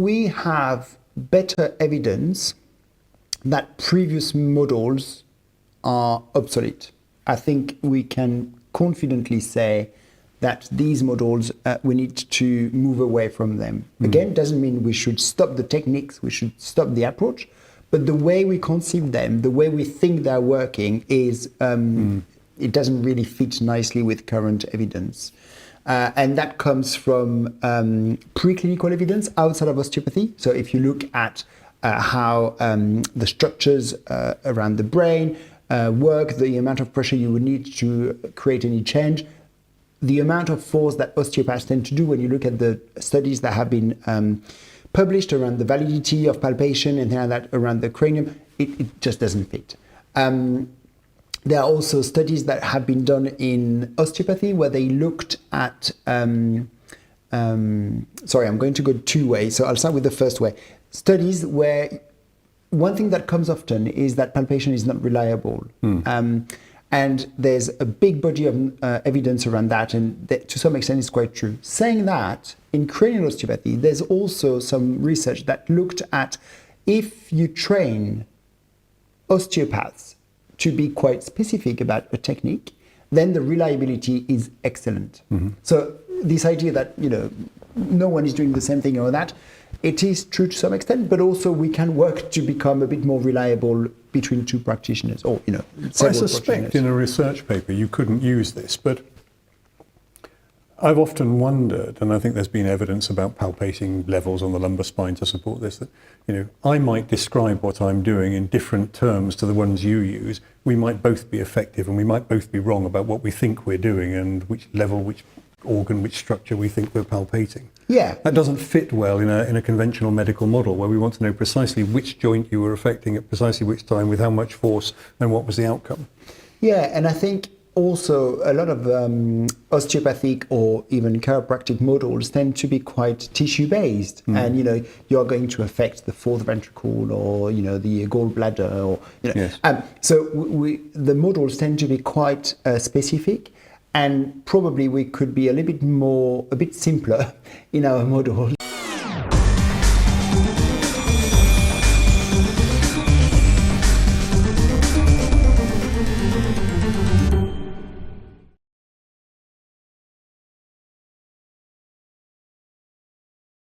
we have better evidence that previous models are obsolete. I think we can confidently say that these models, we need to move away from them. Again, doesn't mean we should stop the techniques, we should stop the approach, but the way we conceive them, the way we think they're working is, it doesn't really fit nicely with current evidence. And that comes from preclinical evidence outside of osteopathy. So if you look at how the structures around the brain work, the amount of pressure you would need to create any change, the amount of force that osteopaths tend to do, when you look at the studies that have been published around the validity of palpation and things like that around the cranium, it just doesn't fit. There are also studies that have been done in osteopathy where they looked at, sorry, I'm going to go two ways, so I'll start with the first way. Studies where one thing that comes often is that palpation is not reliable. And there's a big body of evidence around that, and that, to some extent, is quite true. Saying that, in cranial osteopathy, there's also some research that looked at if you train osteopaths to be quite specific about a technique, then the reliability is excellent. So this idea that, you know, no one is doing the same thing or that, it is true to some extent, but also we can work to become a bit more reliable between two practitioners, or, you know, I suspect in a research paper you couldn't use this, but I've often wondered, and I think there's been evidence about palpating levels on the lumbar spine to support this, that, you know, I might describe what I'm doing in different terms to the ones you use. We might both be effective and we might both be wrong about what we think we're doing and which level, which organ, which structure we think we're palpating. Yeah. That doesn't fit well in a conventional medical model where we want to know precisely which joint you were affecting at precisely which time with how much force and what was the outcome. Yeah, and I think also a lot of osteopathic or even chiropractic models tend to be quite tissue-based, and, you know, you're going to affect the fourth ventricle or, you know, the gallbladder, or, you know. Yes. So the models tend to be quite specific. And probably we could be a bit simpler in our models.